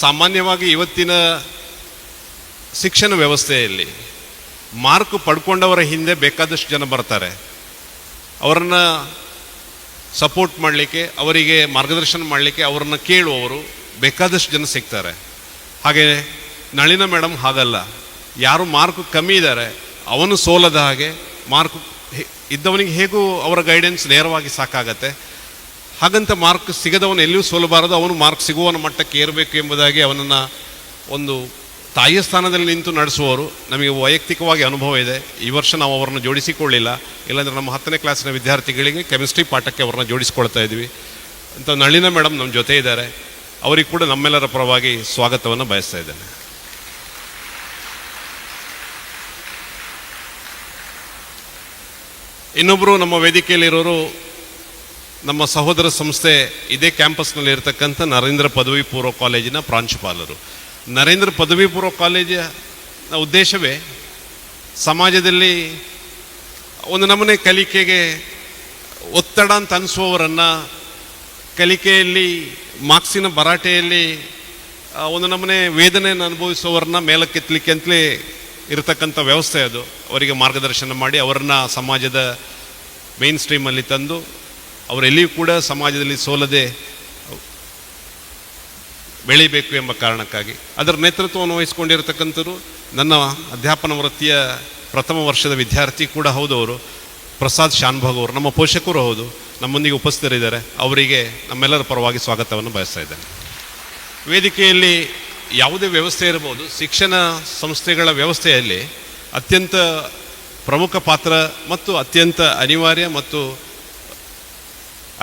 ಸಾಮಾನ್ಯವಾಗಿ ಇವತ್ತಿನ ಶಿಕ್ಷಣ ವ್ಯವಸ್ಥೆಯಲ್ಲಿ ಮಾರ್ಕ್ ಪಡ್ಕೊಂಡವರ ಹಿಂದೆ ಬೇಕಾದಷ್ಟು ಜನ ಬರ್ತಾರೆ. ಅವರನ್ನು ಸಪೋರ್ಟ್ ಮಾಡಲಿಕ್ಕೆ, ಅವರಿಗೆ ಮಾರ್ಗದರ್ಶನ ಮಾಡಲಿಕ್ಕೆ ಅವರನ್ನು ಕೇಳುವವರು ಬೇಕಾದಷ್ಟು ಜನ ಸಿಗ್ತಾರೆ. ಹಾಗೆ ನಳಿನ ಮೇಡಮ್ ಹಾಗಲ್ಲ. ಯಾರು ಮಾರ್ಕ್ ಕಮ್ಮಿ ಇದ್ದಾರೆ ಅವನು ಸೋಲದ ಹಾಗೆ, ಮಾರ್ಕ್ ಇದ್ದವನಿಗೆ ಹೇಗೂ ಅವರ ಗೈಡೆನ್ಸ್ ನೇರವಾಗಿ ಸಾಕಾಗತ್ತೆ. ಹಾಗಂತ ಮಾರ್ಕ್ ಸಿಗದವನು ಎಲ್ಲಿಯೂ ಸೋಲಬಾರದು, ಅವನು ಮಾರ್ಕ್ ಸಿಗುವವನ ಮಟ್ಟಕ್ಕೆ ಏರಬೇಕು ಎಂಬುದಾಗಿ ಅವನನ್ನು ಒಂದು ತಾಯಿಯ ಸ್ಥಾನದಲ್ಲಿ ನಿಂತು ನಡೆಸುವವರು ನಮಗೆ ವೈಯಕ್ತಿಕವಾಗಿ ಅನುಭವ ಇದೆ. ಈ ವರ್ಷ ನಾವು ಅವರನ್ನು ಜೋಡಿಸಿಕೊಳ್ಳಿಲ್ಲ, ಇಲ್ಲಾಂದರೆ ನಮ್ಮ 10ನೇ ಕ್ಲಾಸಿನ ವಿದ್ಯಾರ್ಥಿಗಳಿಗೆ ಕೆಮಿಸ್ಟ್ರಿ ಪಾಠಕ್ಕೆ ಅವ್ರನ್ನ ಜೋಡಿಸ್ಕೊಳ್ತಾ ಇದ್ವಿ ಅಂತ. ನಳಿನ ಮೇಡಮ್ ನಮ್ಮ ಜೊತೆ ಇದ್ದಾರೆ, ಅವರಿಗೆ ಕೂಡ ನಮ್ಮೆಲ್ಲರ ಪರವಾಗಿ ಸ್ವಾಗತವನ್ನು ಬಯಸ್ತಾ ಇದ್ದೇನೆ. ಇನ್ನೊಬ್ಬರು ನಮ್ಮ ವೇದಿಕೆಯಲ್ಲಿರೋರು ನಮ್ಮ ಸಹೋದರ ಸಂಸ್ಥೆ ಇದೇ ಕ್ಯಾಂಪಸ್ನಲ್ಲಿ ಇರತಕ್ಕಂಥ ನರೇಂದ್ರ ಪದವಿ ಪೂರ್ವ ಕಾಲೇಜಿನ ಪ್ರಾಂಶುಪಾಲರು. ನರೇಂದ್ರ ಪದವಿ ಪೂರ್ವ ಕಾಲೇಜಿನ ಉದ್ದೇಶವೇ ಸಮಾಜದಲ್ಲಿ ಒಂದು ನಮೂನೆ ಕಲಿಕೆಗೆ ಒತ್ತಡ ಅಂತ ಅನಿಸುವವರನ್ನು, ಕಲಿಕೆಯಲ್ಲಿ ಮಾರ್ಕ್ಸಿನ ಭರಾಟೆಯಲ್ಲಿ ಒಂದು ನಮೂನೆ ವೇದನೆಯನ್ನು ಅನುಭವಿಸುವವರನ್ನ ಮೇಲಕ್ಕೆತ್ತಲಿಕ್ಕೆ ಅಂತಲೇ ಇರತಕ್ಕಂಥ ವ್ಯವಸ್ಥೆ ಅದು. ಅವರಿಗೆ ಮಾರ್ಗದರ್ಶನ ಮಾಡಿ ಅವರನ್ನು ಸಮಾಜದ ಮೇನ್ ಸ್ಟ್ರೀಮಲ್ಲಿ ತಂದು ಅವರೆಲ್ಲಿಯೂ ಕೂಡ ಸಮಾಜದಲ್ಲಿ ಸೋಲದೆ ಬೆಳಿಬೇಕು ಎಂಬ ಕಾರಣಕ್ಕಾಗಿ ಅದರ ನೇತೃತ್ವವನ್ನು ವಹಿಸಿಕೊಂಡಿರತಕ್ಕಂಥವ್ರು ನನ್ನ ಅಧ್ಯಾಪನ ವೃತ್ತಿಯ ಪ್ರಥಮ ವರ್ಷದ ವಿದ್ಯಾರ್ಥಿ ಕೂಡ ಹೌದು. ಅವರು ಪ್ರಸಾದ್ ಶಾನ್ಭಾಗ್ ಅವರು ನಮ್ಮ ಪೋಷಕರು ಹೌದು, ನಮ್ಮೊಂದಿಗೆ ಉಪಸ್ಥಿತರಿದ್ದಾರೆ. ಅವರಿಗೆ ನಮ್ಮೆಲ್ಲರ ಪರವಾಗಿ ಸ್ವಾಗತವನ್ನು ಬಯಸ್ತಾ ಇದ್ದೇನೆ. ವೇದಿಕೆಯಲ್ಲಿ ಯಾವುದೇ ವ್ಯವಸ್ಥೆ ಇರಬಹುದು, ಶಿಕ್ಷಣ ಸಂಸ್ಥೆಗಳ ವ್ಯವಸ್ಥೆಯಲ್ಲಿ ಅತ್ಯಂತ ಪ್ರಮುಖ ಪಾತ್ರ ಮತ್ತು ಅತ್ಯಂತ ಅನಿವಾರ್ಯ ಮತ್ತು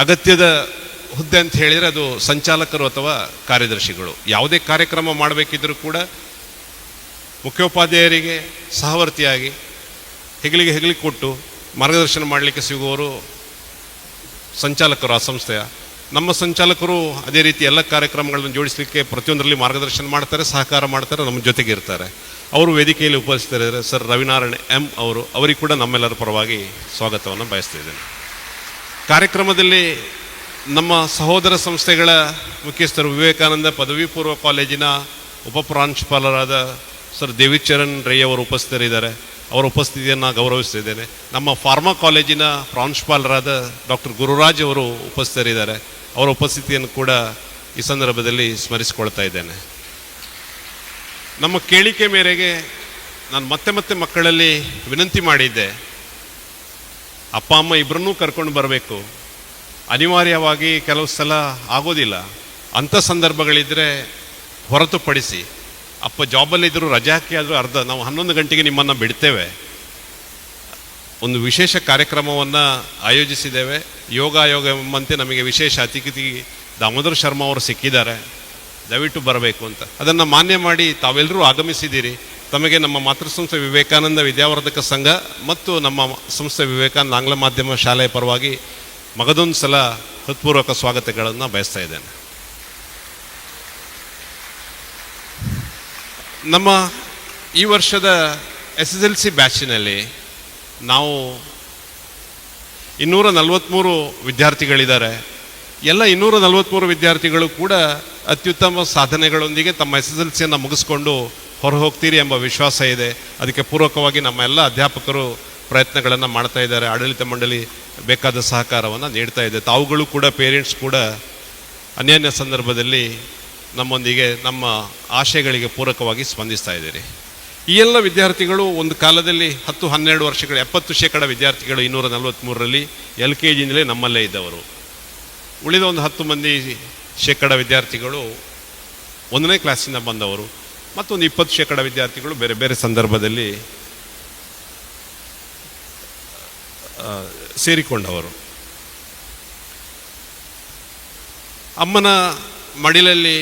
ಅಗತ್ಯದ ಹುದ್ದೆ ಅಂತ ಹೇಳಿದರೆ ಅದು ಸಂಚಾಲಕರು ಅಥವಾ ಕಾರ್ಯದರ್ಶಿಗಳು. ಯಾವುದೇ ಕಾರ್ಯಕ್ರಮ ಮಾಡಬೇಕಿದ್ರೂ ಕೂಡ ಮುಖ್ಯೋಪಾಧ್ಯಾಯರಿಗೆ ಸಹವರ್ತಿಯಾಗಿ ಹೆಗಲಿಗೆ ಕೊಟ್ಟು ಮಾರ್ಗದರ್ಶನ ಮಾಡಲಿಕ್ಕೆ ಸಿಗುವವರು ಸಂಚಾಲಕರು. ಆ ಸಂಸ್ಥೆಯ ನಮ್ಮ ಸಂಚಾಲಕರು ಅದೇ ರೀತಿ ಎಲ್ಲ ಕಾರ್ಯಕ್ರಮಗಳನ್ನು ಜೋಡಿಸಲಿಕ್ಕೆ ಪ್ರತಿಯೊಂದರಲ್ಲಿ ಮಾರ್ಗದರ್ಶನ ಮಾಡ್ತಾರೆ, ಸಹಕಾರ ಮಾಡ್ತಾರೆ, ನಮ್ಮ ಜೊತೆಗೆ ಇರ್ತಾರೆ. ಅವರು ವೇದಿಕೆಯಲ್ಲಿ ಉಪಸ್ಥಿತರಿದ್ದಾರೆ. ಸರ್ ರವಿನಾರಾಯಣ್ ಎಂ ಅವರು, ಅವರಿಗೆ ಕೂಡ ನಮ್ಮೆಲ್ಲರ ಪರವಾಗಿ ಸ್ವಾಗತವನ್ನು ಬಯಸ್ತಾ ಇದ್ದೇನೆ. ಕಾರ್ಯಕ್ರಮದಲ್ಲಿ ನಮ್ಮ ಸಹೋದರ ಸಂಸ್ಥೆಗಳ ಮುಖ್ಯಸ್ಥರು ವಿವೇಕಾನಂದ ಪದವಿ ಪೂರ್ವ ಕಾಲೇಜಿನ ಉಪಪ್ರಾಂಶುಪಾಲರಾದ ಸರ್ ದೇವಿಚರಣ್ ರೈ ಅವರು ಉಪಸ್ಥಿತರಿದ್ದಾರೆ. ಅವರ ಉಪಸ್ಥಿತಿಯನ್ನು ಗೌರವಿಸ್ತಿದ್ದೇನೆ. ನಮ್ಮ ಫಾರ್ಮಾ ಕಾಲೇಜಿನ ಪ್ರಾಂಶುಪಾಲರಾದ ಡಾಕ್ಟರ್ ಗುರುರಾಜ್ ಅವರು ಉಪಸ್ಥಿತರಿದ್ದಾರೆ. ಅವರ ಉಪಸ್ಥಿತಿಯನ್ನು ಕೂಡ ಈ ಸಂದರ್ಭದಲ್ಲಿ ಸ್ಮರಿಸಿಕೊಳ್ತಾ ಇದ್ದೇನೆ. ನಮ್ಮ ಕೇಳಿಕೆ ಮೇರೆಗೆ ನಾನು ಮತ್ತೆ ಮಕ್ಕಳಲ್ಲಿ ವಿನಂತಿ ಮಾಡಿದ್ದೆ, ಅಪ್ಪ ಅಮ್ಮ ಇಬ್ಬರನ್ನೂ ಕರ್ಕೊಂಡು ಬರಬೇಕು. ಅನಿವಾರ್ಯವಾಗಿ ಕೆಲವು ಸಲ ಆಗೋದಿಲ್ಲ, ಅಂಥ ಸಂದರ್ಭಗಳಿದ್ದರೆ ಹೊರತುಪಡಿಸಿ ಅಪ್ಪ ಜಾಬಲ್ಲಿದ್ದರೂ ರಜೆ ಹಾಕಿ ಆದರೂ ನಾವು 11 ಗಂಟೆಗೆ ನಿಮ್ಮನ್ನು ಬಿಡ್ತೇವೆ. ಒಂದು ವಿಶೇಷ ಕಾರ್ಯಕ್ರಮವನ್ನು ಆಯೋಜಿಸಿದ್ದೇವೆ. ಯೋಗಾಯೋಗ ಎಂಬಂತೆ ನಮಗೆ ವಿಶೇಷ ಅತಿಥಿ ದಾಮೋದರ್ ಶರ್ಮಾ ಅವರು ಸಿಕ್ಕಿದ್ದಾರೆ, ದಯವಿಟ್ಟು ಬರಬೇಕು ಅಂತ. ಅದನ್ನು ಮಾನ್ಯ ಮಾಡಿ ತಾವೆಲ್ಲರೂ ಆಗಮಿಸಿದ್ದೀರಿ. ತಮಗೆ ನಮ್ಮ ಮಾತೃಸಂಸ್ಥೆ ವಿವೇಕಾನಂದ ವಿದ್ಯಾವರ್ಧಕ ಸಂಘ ಮತ್ತು ನಮ್ಮ ಸಂಸ್ಥೆ ವಿವೇಕಾನಂದ ಆಂಗ್ಲ ಮಾಧ್ಯಮ ಶಾಲೆಯ ಪರವಾಗಿ ಮಗದೊಂದು ಸಲ ಹೃತ್ಪೂರ್ವಕ ಸ್ವಾಗತಗಳನ್ನು ಬಯಸ್ತಾ ಇದ್ದೇನೆ. ನಮ್ಮ ಈ ವರ್ಷದ SSLC ಬ್ಯಾಚಿನಲ್ಲಿ ನಾವು 243 ವಿದ್ಯಾರ್ಥಿಗಳಿದ್ದಾರೆ. ಎಲ್ಲ 243 ವಿದ್ಯಾರ್ಥಿಗಳು ಕೂಡ ಅತ್ಯುತ್ತಮ ಸಾಧನೆಗಳೊಂದಿಗೆ ತಮ್ಮ SSLCಯನ್ನು ಮುಗಿಸ್ಕೊಂಡು ಹೊರ ಹೋಗ್ತೀರಿ ಎಂಬ ವಿಶ್ವಾಸ ಇದೆ. ಅದಕ್ಕೆ ಪೂರಕವಾಗಿ ನಮ್ಮ ಎಲ್ಲ ಅಧ್ಯಾಪಕರು ಪ್ರಯತ್ನಗಳನ್ನು ಮಾಡ್ತಾ ಇದ್ದಾರೆ. ಆಡಳಿತ ಮಂಡಳಿ ಬೇಕಾದ ಸಹಕಾರವನ್ನು ನೀಡ್ತಾ ಇದೆ. ತಾವುಗಳು ಕೂಡ, ಪೇರೆಂಟ್ಸ್ ಕೂಡ ಅನ್ಯಾನ್ಯ ಸಂದರ್ಭದಲ್ಲಿ ನಮ್ಮೊಂದಿಗೆ ನಮ್ಮ ಆಶಯಗಳಿಗೆ ಪೂರಕವಾಗಿ ಸ್ಪಂದಿಸ್ತಾ ಇದ್ದೀರಿ. ಈ ಎಲ್ಲ ವಿದ್ಯಾರ್ಥಿಗಳು ಒಂದು ಕಾಲದಲ್ಲಿ 10-12 ವರ್ಷಗಳ 70% ವಿದ್ಯಾರ್ಥಿಗಳು 243ರಲ್ಲಿ LKGಯಿಂದಲೇ ನಮ್ಮಲ್ಲೇ ಇದ್ದವರು. ಉಳಿದ ಒಂದು 10 ಮಂದಿ ಶೇಕಡ ವಿದ್ಯಾರ್ಥಿಗಳು 1ನೇ ಕ್ಲಾಸಿಂದ ಬಂದವರು. ಮತ್ತೊಂದು 20% ವಿದ್ಯಾರ್ಥಿಗಳು ಬೇರೆ ಬೇರೆ ಸಂದರ್ಭದಲ್ಲಿ ಸೇರಿಕೊಂಡವರು. ಅಮ್ಮನ ಮಡಿಲಲ್ಲಿ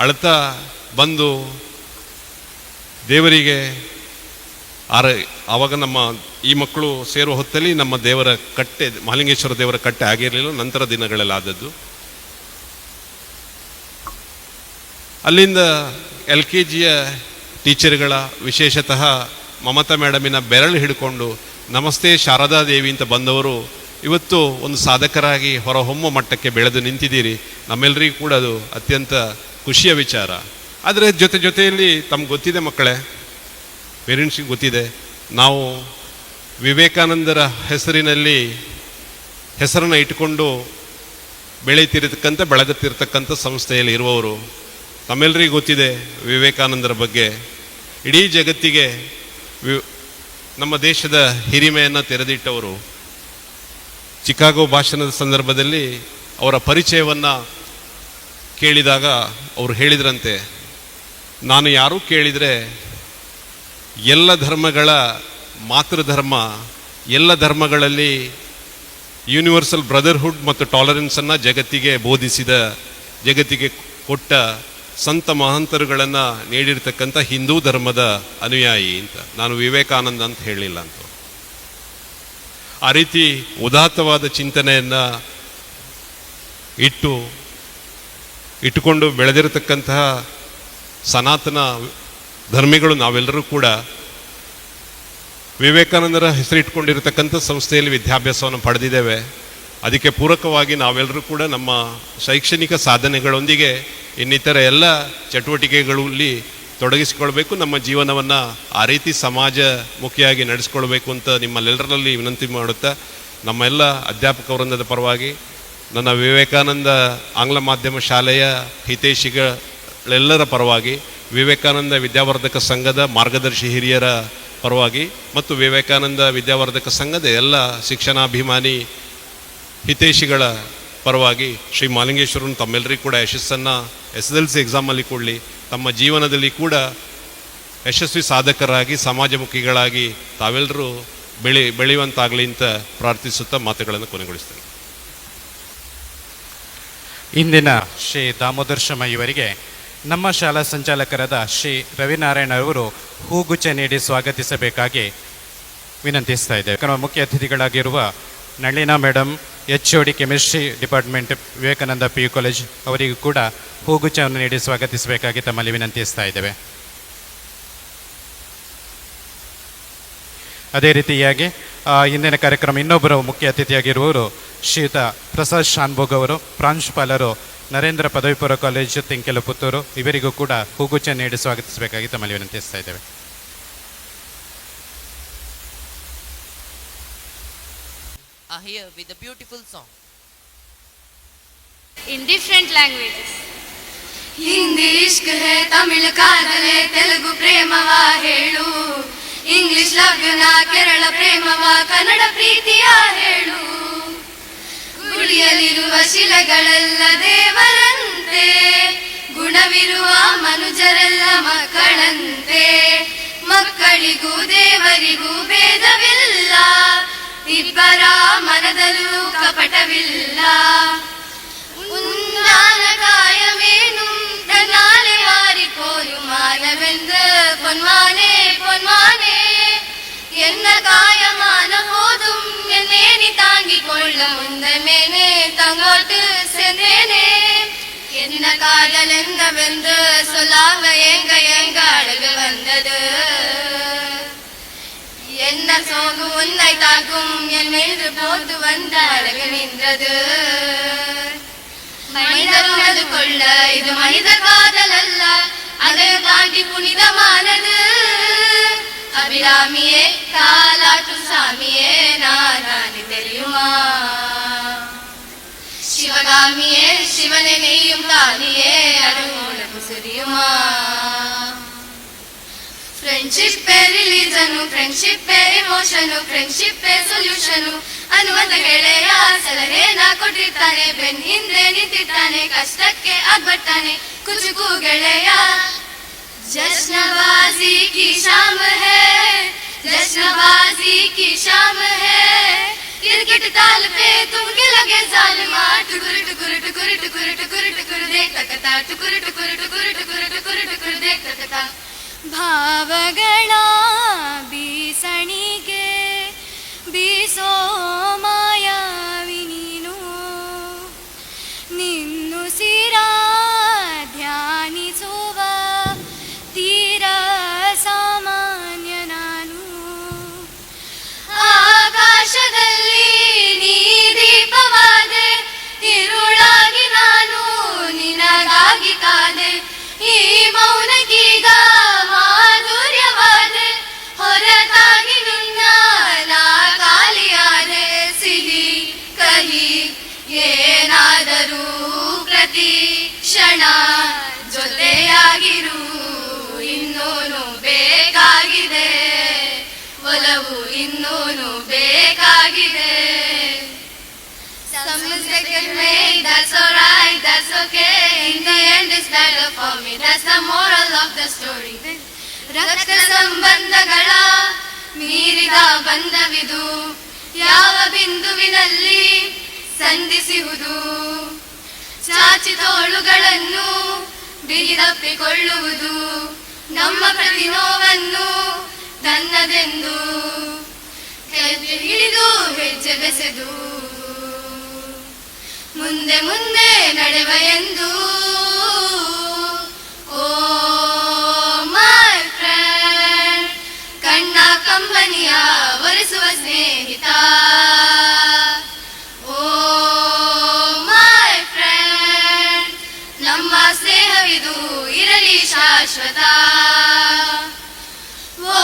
ಅಳ್ತಾ ಬಂದು ದೇವರಿಗೆ ಆವಾಗ ನಮ್ಮ ಈ ಮಕ್ಕಳು ಸೇರುವ ಹೊತ್ತಲ್ಲಿ ನಮ್ಮ ದೇವರ ಕಟ್ಟೆ, ಮಹಾಲಿಂಗೇಶ್ವರ ದೇವರ ಕಟ್ಟೆ ಆಗಿರಲಿಲ್ಲ, ನಂತರ ದಿನಗಳಲ್ಲಿ ಆದದ್ದು. ಅಲ್ಲಿಂದ LKGಯ ಟೀಚರ್ಗಳ, ವಿಶೇಷತಃ ಮಮತಾ ಮೇಡಮಿನ ಬೆರಳು ಹಿಡ್ಕೊಂಡು ನಮಸ್ತೆ ಶಾರದಾ ದೇವಿ ಅಂತ ಬಂದವರು ಇವತ್ತು ಒಂದು ಸಾಧಕರಾಗಿ ಹೊರಹೊಮ್ಮೋ ಮಟ್ಟಕ್ಕೆ ಬೆಳೆದು ನಿಂತಿದ್ದೀರಿ. ನಮ್ಮೆಲ್ಲರಿಗೂ ಕೂಡ ಅದು ಅತ್ಯಂತ ಖುಷಿಯ ವಿಚಾರ. ಆದರೆ ಜೊತೆಯಲ್ಲಿ ತಮ್ಗೆ ಗೊತ್ತಿದೆ ಮಕ್ಕಳೇ, ಪೇರೆಂಟ್ಸಿಗೆ ಗೊತ್ತಿದೆ, ನಾವು ವಿವೇಕಾನಂದರ ಹೆಸರನ್ನು ಇಟ್ಟುಕೊಂಡು ಬೆಳೆದಿರ್ತಕ್ಕಂಥ ಸಂಸ್ಥೆಯಲ್ಲಿ ಇರುವವರು. ತಮ್ಮೆಲ್ಲರಿಗೂ ಗೊತ್ತಿದೆ ವಿವೇಕಾನಂದರ ಬಗ್ಗೆ. ಇಡೀ ಜಗತ್ತಿಗೆ ನಮ್ಮ ದೇಶದ ಹಿರಿಮೆಯನ್ನು ತೆರೆದಿಟ್ಟವರು. ಚಿಕಾಗೋ ಭಾಷಣದ ಸಂದರ್ಭದಲ್ಲಿ ಅವರ ಪರಿಚಯವನ್ನು ಕೇಳಿದಾಗ ಅವರು ಹೇಳಿದ್ರಂತೆ, ನಾನು ಯಾರೂ ಕೇಳಿದರೆ ಎಲ್ಲ ಧರ್ಮಗಳ ಮಾತೃಧರ್ಮ, ಎಲ್ಲ ಧರ್ಮಗಳಲ್ಲಿ ಯೂನಿವರ್ಸಲ್ ಬ್ರದರ್ಹುಡ್ ಮತ್ತು ಟಾಲರೆನ್ಸನ್ನು ಜಗತ್ತಿಗೆ ಕೊಟ್ಟ ಸಂತ ಮಹಂತರುಗಳನ್ನು ನೀಡಿರ್ತಕ್ಕಂಥ ಹಿಂದೂ ಧರ್ಮದ ಅನುಯಾಯಿ ಅಂತ. ನಾನು ವಿವೇಕಾನಂದ ಅಂತ ಹೇಳಿಲ್ಲ ಅಂತ. ಆ ರೀತಿ ಉದಾತ್ತವಾದ ಚಿಂತನೆಯನ್ನು ಇಟ್ಟುಕೊಂಡು ಬೆಳೆದಿರತಕ್ಕಂತಹ ಸನಾತನ ಧರ್ಮಿಗಳು ನಾವೆಲ್ಲರೂ ಕೂಡ ವಿವೇಕಾನಂದರ ಹೆಸರಿಟ್ಕೊಂಡಿರತಕ್ಕಂಥ ಸಂಸ್ಥೆಯಲ್ಲಿ ವಿದ್ಯಾಭ್ಯಾಸವನ್ನು ಪಡೆದಿದ್ದೇವೆ. ಅದಕ್ಕೆ ಪೂರಕವಾಗಿ ನಾವೆಲ್ಲರೂ ಕೂಡ ನಮ್ಮ ಶೈಕ್ಷಣಿಕ ಸಾಧನೆಗಳೊಂದಿಗೆ ಇನ್ನಿತರ ಎಲ್ಲ ಚಟುವಟಿಕೆಗಳಲ್ಲಿ ತೊಡಗಿಸಿಕೊಳ್ಬೇಕು. ನಮ್ಮ ಜೀವನವನ್ನು ಆ ರೀತಿ ಸಮಾಜಮುಖಿಯಾಗಿ ನಡೆಸ್ಕೊಳ್ಬೇಕು ಅಂತ ನಿಮ್ಮಲ್ಲೆಲ್ಲರಲ್ಲಿ ವಿನಂತಿ ಮಾಡುತ್ತಾ, ನಮ್ಮ ಎಲ್ಲ ಅಧ್ಯಾಪಕ ವೃಂದದ ಪರವಾಗಿ, ನನ್ನ ವಿವೇಕಾನಂದ ಆಂಗ್ಲ ಮಾಧ್ಯಮ ಶಾಲೆಯ ಹಿತೈಷಿಗಳೆಲ್ಲರ ಪರವಾಗಿ, ವಿವೇಕಾನಂದ ವಿದ್ಯಾವರ್ಧಕ ಸಂಘದ ಮಾರ್ಗದರ್ಶಿ ಹಿರಿಯರ ಪರವಾಗಿ ಮತ್ತು ವಿವೇಕಾನಂದ ವಿದ್ಯಾವರ್ಧಕ ಸಂಘದ ಎಲ್ಲ ಶಿಕ್ಷಣಾಭಿಮಾನಿ ಹಿತೈಷಿಗಳ ಪರವಾಗಿ ಶ್ರೀ ಮಹಾಲಿಂಗೇಶ್ವರನು ತಮ್ಮೆಲ್ಲರಿಗೂ ಕೂಡ ಯಶಸ್ಸನ್ನು SSLC ಎಕ್ಸಾಮಲ್ಲಿ ಕೊಡಲಿ, ತಮ್ಮ ಜೀವನದಲ್ಲಿ ಕೂಡ ಯಶಸ್ವಿ ಸಾಧಕರಾಗಿ ಸಮಾಜಮುಖಿಗಳಾಗಿ ತಾವೆಲ್ಲರೂ ಬೆಳೆಯುವಂತಾಗಲಿ ಅಂತ ಪ್ರಾರ್ಥಿಸುತ್ತಾ ಮಾತುಗಳನ್ನು ಕೊನೆಗೊಳಿಸ್ತೇನೆ. ಇಂದಿನ ಶ್ರೀ ದಾಮೋದರ ಶರ್ಮ ಇವರಿಗೆ ನಮ್ಮ ಶಾಲಾ ಸಂಚಾಲಕರಾದ ಶ್ರೀ ರವಿನಾರಾಯಣ ಅವರು ಹೂಗುಚ್ಛ ನೀಡಿ ಸ್ವಾಗತಿಸಬೇಕಾಗಿ ವಿನಂತಿಸ್ತಾ ಇದ್ದೇವೆ. ನಮ್ಮ ಮುಖ್ಯ ಅತಿಥಿಗಳಾಗಿರುವ Nalina madam, HOD chemistry department, Vivekananda PU college ಅವರಿಗೂ ಕೂಡ ಹೂಗುಚ್ಛವನ್ನು ನೀಡಿ ಸ್ವಾಗತಿಸಬೇಕಾಗಿ ತಮ್ಮಲ್ಲಿ ವಿನಂತಿಸ್ತಾ ಇದ್ದೇವೆ. ಅದೇ ರೀತಿಯಾಗಿ ಇಂದಿನ ಕಾರ್ಯಕ್ರಮ ಇನ್ನೊಬ್ಬರು ಮುಖ್ಯ ಅತಿಥಿಯಾಗಿರುವವರು ಶ್ರೀಯುತ ಪ್ರಸಾದ್ ಶಾನ್ಭೋಗ್ ಅವರು, ಪ್ರಾಂಶುಪಾಲರು, ನರೇಂದ್ರ ಪದವಿ ಪೂರ್ವ ಕಾಲೇಜು, ತಿಂಕೆಲ, ಪುತ್ತೂರು. ಇವರಿಗೂ ಕೂಡ ಹೂಗುಚ್ಛ ನೀಡಿ ಸ್ವಾಗತಿಸಬೇಕಾಗಿ ತಮ್ಮಲ್ಲಿ ವಿನಂತಿಸ್ತಾ ಇದ್ದೇವೆ. Are here with a beautiful song. In different languages. Hindi ಇಷ್ಕ್ ಹೇ, ತಮಿಳ್ ಕಾದಲೆ, ತೆಲುಗು ಪ್ರೇಮವ ಹೇಳು, ಇಂಗ್ಲಿಷ್ ಲವ್ಯನ, ಕೇರಳ ಪ್ರೇಮವ, ಕನ್ನಡ ಪ್ರೀತಿಯ ಹೇಳು. ಗುಡಿಯಲ್ಲಿರುವ ಶಿಲೆಗಳೆಲ್ಲ ದೇವರಂತೆ, ಗುಣವಿರುವ ಮನುಜರೆಲ್ಲ ಮಕ್ಕಳಂತೆ. ಮಕ್ಕಳಿಗೂ ದೇವರಿಗೂ ಭೇದವಿಲ್ಲ, ಇಬ್ಬರ ಮನದಲ್ಲೂ ಕಪಟವಿಲ್ಲ. ഉന്നാന കായമേനും തന്നാലെ വാരിപ്പോയുമാനവെന്ത് പൊന്മാനെ പൊന്മാനെ. എന്ന കായമാന പോതും എന്നേനി താങ്ങിക്കൊള്ള മുന്തമേനെ തങ്ങോട്ട് சென்றேனே. என்ன காதல் என்னவென்று சொல்லாங்க எங்க அழகு வந்தது. என்ன சோகு உன்னை தாக்கும் என் மீது போட்டு வந்த அழகு நின்றது. மனிதர் உனது கொள்ள இது மனித காதல் அல்ல, அதை தாண்டி புனிதமானது. அபிராமியே காலாற்று சாமியே நான் தெரியுமா. சிவகாமியே சிவனை நெய்யும் தானியே அது உனக்கு தெரியுமா. ಫ್ರೆಂಡ್ಶಿಪ್ ರಿಲೀಜನು, ಫ್ರೆಂಡ್ಶಿಪ್ ಇಮೋಷನು, ಫ್ರೆಂಡ್ಶಿಪ್ ಸೊಲ್ಯೂಷನು ಅನ್ನುವಂತ ಗೆಳೆಯ ಸಲಹೆನ ಕೊಟ್ಟಿರ್ತಾನೆ. ಬೆನ್ ಹಿಂದೆ ನಿಂತಿರ್ತಾನೆ, ಕಷ್ಟಕ್ಕೆ ಆಗ್ಬರ್ತಾನೆ ಕುಚುಕು ಗೆಳೆಯ. जश्नबाजी की शाम है, जश्नबाजी की शाम है, क्रिकेट ताल पे तुमके लगे जालिमा, टुकुर टुकुर टुकुर टुकुर टुकुर टुकुर देख तकता, टुकुर टुकुर टुकुर टुकुर टुकुर टुकुर देख तकता. ಭಾವಗಳ ಬೀಸಣಿಗೆ ಬೀಸೋ ಮಾಯಾವಿ ನೀನು, ನಿನ್ನುಸಿರ ಧ್ಯಾನಿಸುವ ತೀರ ಸಾಮಾನ್ಯ ನಾನು. ಆಕಾಶದಲ್ಲಿ ನೀ ದೀಪವಾದೆ, ಇರುಳಾಗಿ ನಾನು ನಿನಗಾಗಿ ಕಾದೆ, ಈ ಮೌನಕ್ಕೀಗ ಮಾಧುರ್ಯವಾದೆ, ಹೊರತಾಗಿ ನಿನ್ನ ನಾ ಖಾಲಿಯಾದೆ. ಸಿಹಿ ಕಹಿ ಏನಾದರೂ ಪ್ರತಿ ಕ್ಷಣ ಜೊತೆಯಾಗಿರು, ಇನ್ನೂನು ಬೇಕಾಗಿದೆ ಒಲವು, ಇನ್ನೂನು ಬೇಕಾಗಿದೆ. Some mistake is made, that's alright, that's okay. In the end it's better for me, that's the moral of the story. ರಕ್ತ ಸಂಬಂಧಗಳ ಮೀರಿದ ಬಂಧವಿದು, ಯಾವ ಬಿಂದುವಿನಲ್ಲಿ ಸಂಧಿಸುವುದು, ಚಾಚಿ ತೋಳುಗಳನ್ನು ಬಿಗಿದಪ್ಪಿಕೊಳ್ಳುವುದು, ನಮ್ಮ ಪ್ರತಿ ನೋವನ್ನು ತನ್ನದೆಂದು ಹೆಜ್ಜೆ ಹಿಡಿದು ಹೆಜ್ಜೆ ಬೆಸೆದು ಮುಂದೆ ಮುಂದೆ ನಡೆವ ಎಂದು. ಓ ಮೈ ಫ್ರೆಂಡ್, ಕಣ್ಣ ಕಂಬನಿಯ ಒರೆಸುವ ಸ್ನೇಹಿತ. ಓ ಮೈ ಫ್ರೆಂಡ್, ನಮ್ಮ ಸ್ನೇಹವಿದು ಇರಲಿ ಶಾಶ್ವತ. ಓ